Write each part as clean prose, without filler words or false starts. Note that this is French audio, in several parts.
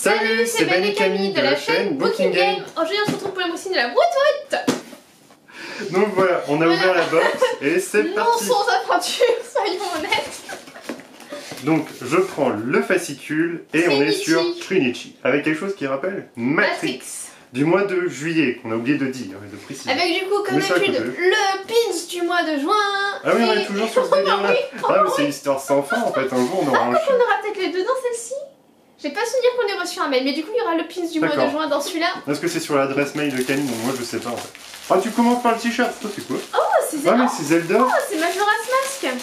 Salut, c'est Ben et Camille de la chaîne Booking Game. Aujourd'hui on se retrouve pour le mousseline de la Woot. Donc voilà, on a ouvert la box et c'est parti. Non sans aventure, soyons honnêtes. Donc je prends le fascicule et on est sur Trinity, avec quelque chose qui rappelle Matrix. Du mois de juillet, qu'on a oublié de dire et de préciser. Avec du coup, comme d'habitude, le pins du mois de juin. Ah oui, on est toujours sur ce délire-là. Ah mais c'est une histoire sans fin en fait, un jour on aura un chien. On aura peut-être les deux dans celle-ci. J'ai pas souvenir qu'on ait reçu un mail, mais du coup il y aura le pins du mois de juin dans celui-là. Est-ce que c'est sur l'adresse mail de Camille? Bon, moi je sais pas en fait. Ah, tu commences par le t-shirt, toi c'est quoi? Oh, c'est Zelda. Ah mais c'est Zelda. Oh, c'est Majora's Mask.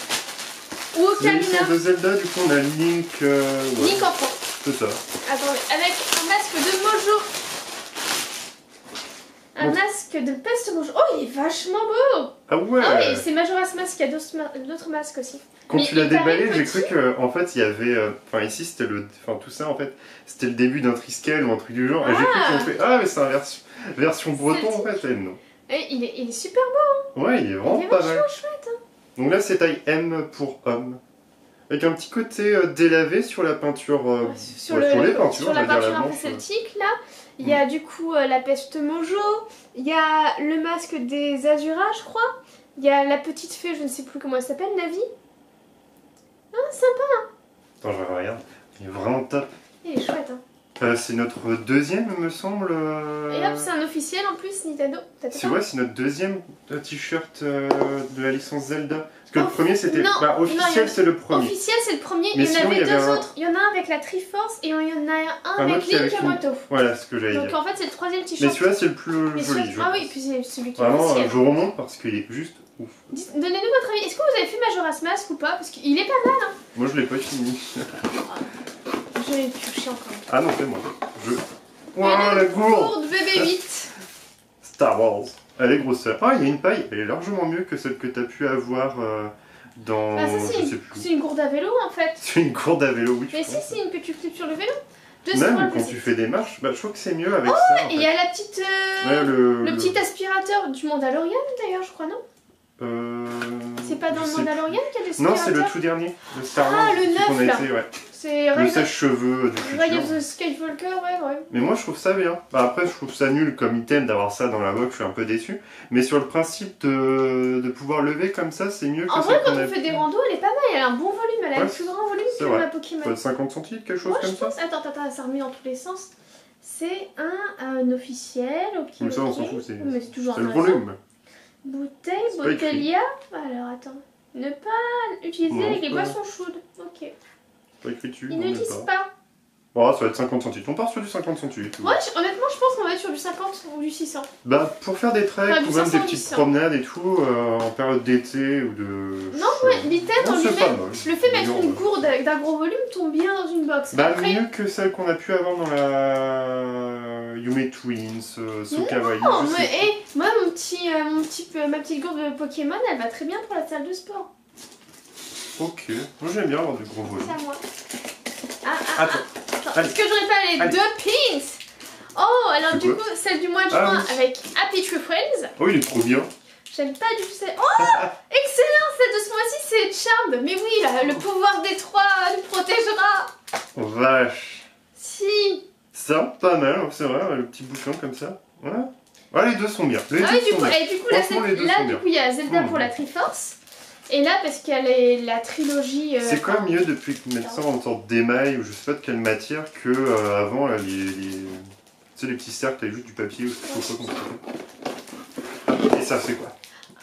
Ou Ocarina. de Zelda, du coup on a Link... ouais. Link enfant. C'est ça. Attendez, avec un masque de Mojo. Un masque de peste Mojo. Oh, il est vachement beau. Ah ouais. Ah oui, c'est Majora's Mask, il y a d'autres masques aussi. Quand tu l'as déballé, j'ai cru qu'en fait il y avait... Enfin ici c'était le... Enfin tout ça en fait, c'était le début d'un Triskel ou un truc du genre. Et j'ai cru qu'on fait... Ah mais c'est un version breton en fait. Et non. Et il est super beau. Ouais, il est vraiment pas mal. Chouette. Donc là c'est taille M pour homme. Avec un petit côté délavé sur la peinture... sur la peinture un peu celtique là. Il y a du coup la peste Mojo, il y a le masque des Azuras, je crois. Il y a la petite fée, je ne sais plus comment elle s'appelle, Navi. Ah, sympa hein. Attends, je regarde. Il est vraiment top. Il est chouette hein. C'est notre deuxième, me semble. Et hop, c'est un officiel en plus, Nintendo. C'est vrai, c'est notre deuxième t-shirt de la licence Zelda. Parce que le premier c'était... Bah, officiel c'est le premier. Officiel c'est le premier, mais il y en avait deux autres. Il y en a un avec la Triforce et il y en a un avec Link Yamato. Voilà ce que j'allais dire. Donc en fait c'est le troisième t-shirt. Mais celui-là c'est le plus joli. Ah oui, puis c'est celui qui est vraiment, officiel. je remonte parce qu'il est juste ouf. Donnez-nous votre avis, est-ce que vous avez fait Majora's Mask ou pas? Parce qu'il est pas mal hein. Moi je l'ai pas fini. Je vais piocher encore. Ah non, fais-moi. Ouah, la gourde bébé 8. Star Wars. Elle est grosseur. Ah, il y a une paille. Elle est largement mieux que celle que tu as pu avoir dans... Ah ça c'est une gourde à vélo en fait. C'est une gourde à vélo, oui. Mais si, c'est une que tu flippes sur le vélo. Même quand tu fais des marches, bah, je trouve que c'est mieux avec ça. Oh, et il y a la petite... le petit aspirateur du Mandalorian d'ailleurs, je crois, non? C'est pas dans le Mandalorian qu'il y a l'aspirateur? Non, c'est le tout dernier, le Star Wars. Ah, le 9 là. Ouais. C'est le sèche-cheveux du futur. Rise of the Skywalker, ouais. Mais moi je trouve ça bien. Bah, après je trouve ça nul comme item d'avoir ça dans la box, je suis un peu déçu. Mais sur le principe de pouvoir lever comme ça, c'est mieux que ça. En vrai, quand on fait des randos, elle est pas mal, elle a un bon volume, elle a un plus grand volume que ma Pokémon. Peut-être 50 centilitres, quelque chose comme ça. Attends, ça remet dans tous les sens. C'est un officiel, ok. Comme ça on s'en fout, c'est toujours le volume. Bouteille, Botelia. Alors attends. Ne pas utiliser avec les boissons chaudes. Ok. Pas écrit dessus. Ils ne disent pas. Bon, ça va être 50 centilitres. On part sur du 50 centilitres. Ouais, honnêtement, je pense qu'on va être sur du 50 ou du 600. Bah, pour faire des treks ou même des petites promenades et tout, en période d'été ou de... Non, ouais, l'item en lui-même, le fait de mettre une gourde d'un gros volume tombe bien dans une box. Bah, mieux que celle qu'on a pu avoir dans la Yume Twins, Sokawai. Non, mais moi, ma petite gourde de Pokémon, elle va très bien pour la salle de sport. Ok, moi j'aime bien avoir du gros volume. C'est à moi. Attends. Est-ce que j'aurais pas les deux pins? Oh, alors du coup, celle du mois de juin avec Happy Tree Friends. Oh, il est trop bien. J'aime pas du tout celle... Oh, excellent, celle de ce mois-ci, c'est Charmed. Mais oui, là, le pouvoir des trois nous protégera. Oh, vache. Si. Ça, pas mal, c'est vrai, le petit bouchon comme ça. Ouais. Ouais, les deux sont bien. Et du coup, il y a Zelda pour la Triforce. Et là, parce qu'elle est la trilogie... c'est quand même mieux depuis qu'ils mettent ça en sorte d'émail ou je sais pas de quelle matière que avant, là, tu sais, les petits cercles avec juste du papier ou je sais pas comment ça. Et ça, c'est quoi?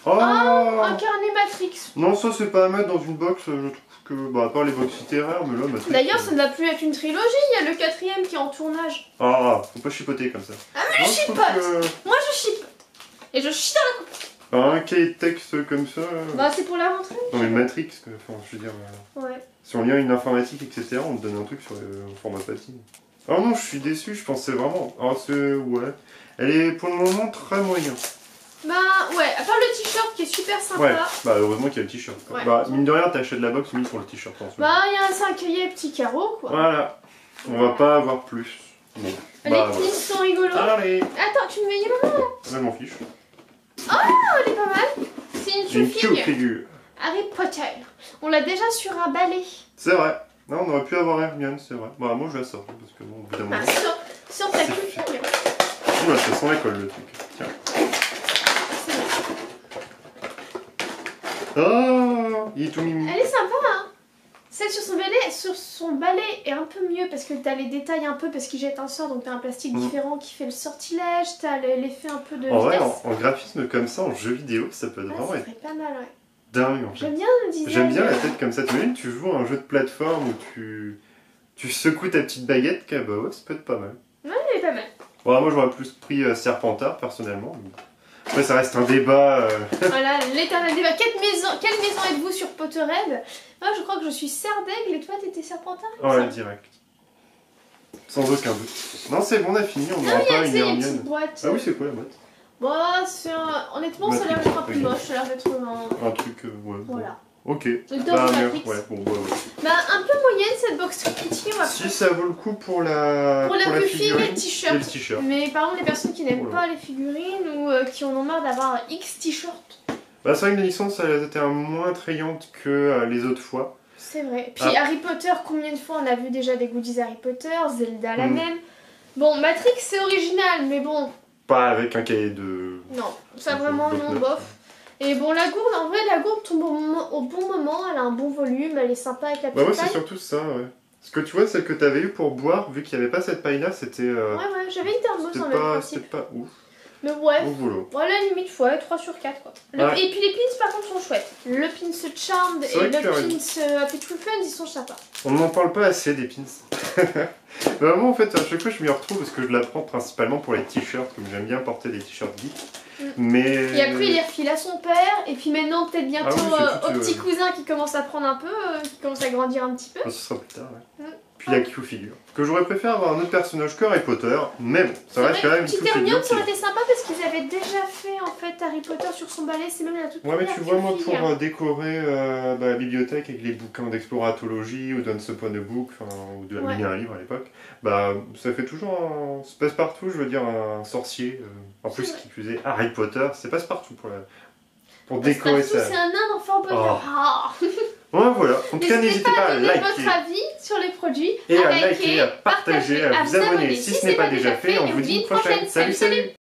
Oh, un carnet Matrix. Non, ça, c'est pas à mettre dans une box, je trouve que... Bah, à part les box littéraires, mais là, Matrix... D'ailleurs, ça ne va plus être une trilogie, il y a le 4ème qui est en tournage. Ah, faut pas chipoter comme ça. Ah, mais je chipote Moi, je chipote. Et je chie dans la coupe. Un cahier de texte comme ça... Bah c'est pour la rentrée. Non mais Matrix, enfin je veux dire... Ouais. Si on lit une informatique, etc., on te donne un truc sur le format papier. Oh non, je suis déçu, je pensais vraiment... Oh c'est... ouais. Elle est pour le moment très moyen. Bah ouais, à part le t-shirt qui est super sympa. Ouais, bah heureusement qu'il y a le t-shirt. Ouais. Bah mine de rien, t'achètes la box mise pour le t-shirt. Bah il y a un 5 cahier petit carreau quoi. Voilà. On va pas avoir plus. Bon. Les pins sont rigolos. Allez. Attends, tu me mets maman là? Je m'en fiche. Oh, elle est pas mal. C'est une figure. Harry Potter. On l'a déjà sur un balai. C'est vrai. Non, on aurait pu avoir Hermione, c'est vrai. Bon, moi je la sors, parce que bon, au bout d'un moment... Sur ta cuisine. Oula, ça sent la colle le truc. Tiens. Oh, il est tout mimi. Elle est sympa, hein. Celle sur son balai est un peu mieux parce que t'as les détails un peu parce qu'il jette un sort, donc t'as un plastique différent qui fait le sortilège, t'as l'effet un peu de en vitesse. vrai, en graphisme comme ça, en jeu vidéo, ça peut vraiment être pas mal, ouais. dingue en fait. J'aime bien le design. J'aime bien la tête comme ça. Tu imagines, tu joues à un jeu de plateforme où tu secoues ta petite baguette, bah ouais, ça peut être pas mal. Ouais, elle est pas mal. Bon, moi j'aurais plus pris Serpentard personnellement. Après, ça reste un débat. Voilà, l'éternel débat. Quelle maison êtes-vous sur Potterhead? Moi, je crois que je suis Serre d'Aigle et toi, t'étais Serpentard. Ouais, direct. Sans aucun doute. Non, c'est bon, on a fini. On n'aura pas une Hermione. Boîte. Ah oui, c'est quoi la boîte? Bon, honnêtement, ça a l'air d'être un peu moche. Ça a l'air d'être un truc, ouais. Voilà. Ok. Bah, ouais, bon, ouais. Bah, un peu moyenne cette box Tripity. Si, ça vaut le coup pour la figurine et le t-shirt. Mais par contre, les personnes qui n'aiment pas les figurines ou qui en ont marre d'avoir X t-shirts. Bah, c'est vrai que les licences, elles étaient moins attrayantes que les autres fois. C'est vrai. Puis Harry Potter, combien de fois on a vu déjà des goodies Harry Potter, Zelda la même. Bon, Matrix c'est original, mais bon. Pas avec un cahier de... Non, ça vraiment non, bof. Et bon, la gourde, en vrai, la gourde tombe au bon moment, elle a un bon volume, elle est sympa avec la petite moi c'est surtout ça, ouais. Parce que tu vois, celle que t'avais eu pour boire, vu qu'il n'y avait pas cette paille là, c'était... Ouais, j'avais une thermos en même principe. C'était pas ouf. Mais ouais, voilà, limite, 3 sur 4 quoi. Et puis les pins par contre sont chouettes. Le pins Charmed et le pins Happy Tree Friends, ils sont sympas. On n'en parle pas assez des pins. Vraiment en fait, à chaque fois je m'y retrouve parce que je la prends principalement pour les t-shirts, comme j'aime bien porter des t-shirts geeks. Mais... Et après il les refile à son père, et puis maintenant peut-être bientôt au petit cousin qui commence à prendre un peu, qui commence à grandir un petit peu. Ce sera plus tard, ouais. Puis la Q-figure. Que j'aurais préféré avoir un autre personnage que Harry Potter, mais bon, ça reste quand même une Q-figure. Petite Hermione, ça aurait été sympa parce qu'ils avaient déjà fait en fait Harry Potter sur son balai, c'est même la toute première. Ouais, mais tu vois, moi pour décorer la bibliothèque avec les bouquins d'exploratologie ou d'Once Upon a Book, ou de Mini un livre à l'époque, bah ça fait toujours un passe-partout, je veux dire, un sorcier. En plus, qui faisait Harry Potter, c'est passe-partout pour décorer ça. C'est un nain dans Fort Potter. Ouais, voilà. En tout cas, n'hésitez pas à liker votre avis sur les produits, et à liker, à partager, à vous abonner si ce n'est pas déjà fait. On vous dit une prochaine. Salut, salut!